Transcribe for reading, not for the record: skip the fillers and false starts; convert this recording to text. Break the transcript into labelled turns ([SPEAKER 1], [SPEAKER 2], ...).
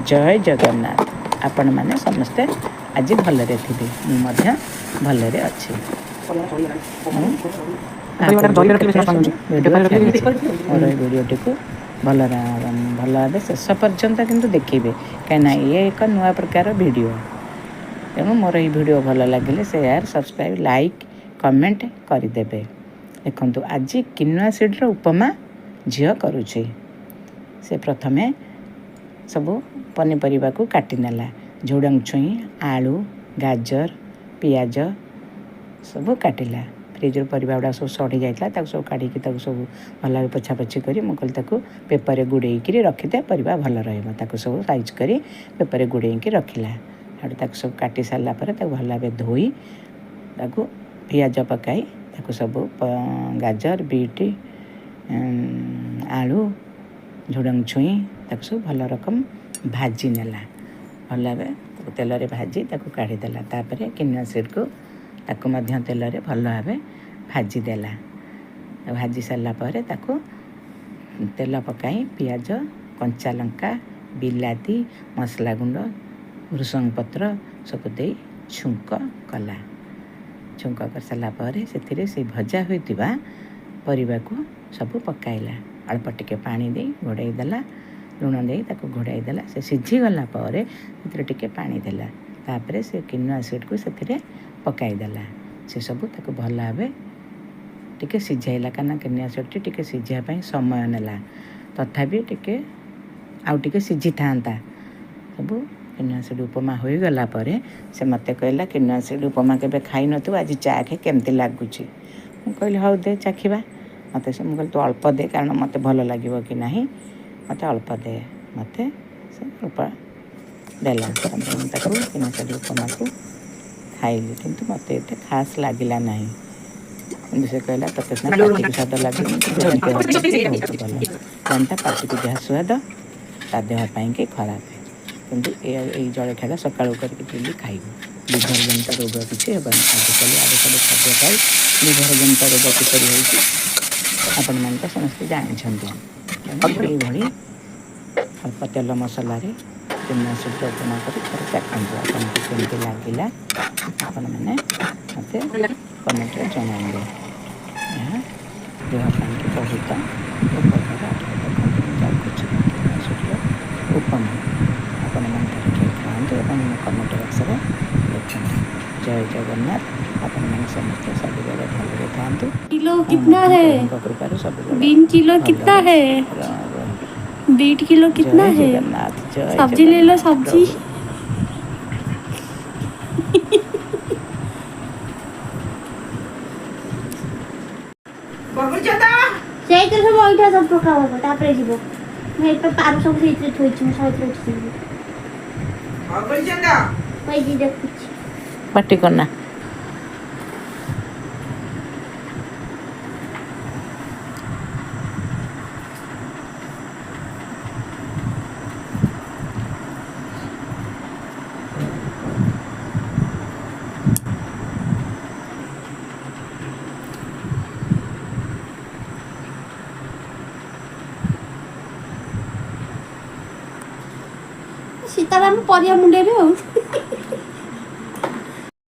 [SPEAKER 1] जय जगन्नाथ। आपण मैंने समस्ते आज भलरे थे मुझे भलरे अच्छी मोर भिडटी को भल भाव शेष पर्यंत किंतु देखिए कहीं ये एक नुआ प्रकार वीडियो तेणु मोर ये वीडियो भल लगे शेयर सब्सक्राइब लाइक कमेंट करदे। देखु आज किनुआ सीड्र उपमा झील करुचे से प्रथमे सब पनीपरिया को काटिनेला झुडंग छुई आलू गाजर पियाज सब काटिला फ्रिज परिवा गुड़ा सब सड़ी जाता सब काढ़ी सब भल पोछापोछी कर मुझे पेपर गुड़े रखीदे परिवा भल रहा सब साइज कर पेपर गुड़े रखिला सब काटी सारा पर भल भाव धोई पियाज पकाई सब गाजर बीट आलू झुडंग छुई सब भल रकम भाजी नेला भल भाव तेल भाजी काढ़ीदेला तापर किनुआ सीड को तेल भल भाव भाजीदेला भाजी सारा पर तेल पकाई पियाज कंचा लंका बिलाती मसला गुंड भृषंग पत्र सब दे छुंक कला छुंक कर सारापर से भजा होता परिवा को सब पकाइला अल्प टिके पानी दे घोड़ाई देला लुण दे घोड़ाई देला से सीझीगला टिके पानी देला तापर से किनुआ सीड को से पकाईदेला से सब भल भाव टिके सीझाइला कना किनुआ सीड टिके सीझापी समय नेला तथापि टिके आउ टिके सीझी था सब किनुआ सीड उपमा हो गला से मत कहला किनुआ सीड उपमा के खाई न आज चाखे केमती लगुच कहली हाँ दे चाखा मत से मुझे तू अल्प दे कारण मत भल लगे कि ना मत अल्प दे मत से अल्प देला किनुआ सीड उपमा को खाइली किंतु मत ये खास लगला ना से कहला तक पार्टी को स्वाद लगे बहुत भल जानता पार्टी को जहाँ स्वाद ता देहपाई कि खराब किंतु ये जलखिया सकालू करके खाइबू लिभर जनित रोग किसी हेबनी आजिकल आजिकल खाद्य खाई लिभर जनित रोग किपरि होती आपण मैंने तो समस्ते जानते ये अल्प तेल मसलार किनुआ सीड उपमा कर चाखु आपको केमती लगे आपण मैंने मत कमेंट जनाइए यहाँ देहपाई कि बहुत उपकार उपमा आपण मैंने खाते कमेंट बक्स लिखते जय जगन्नाथ आपण मैंने समस्ते सब भले खातु
[SPEAKER 2] किलो कितना है
[SPEAKER 1] कृपा सब
[SPEAKER 2] बीन किलो कितना है बीट किलो कितना है सब्जी ले लो सब्जी से सब ओइठा सब पका हो तापरे जीवो मैं पे पार सब से थोइछ मैं सहित रखि
[SPEAKER 1] पार्टी करना
[SPEAKER 2] सीताराम परिया मुंडे रे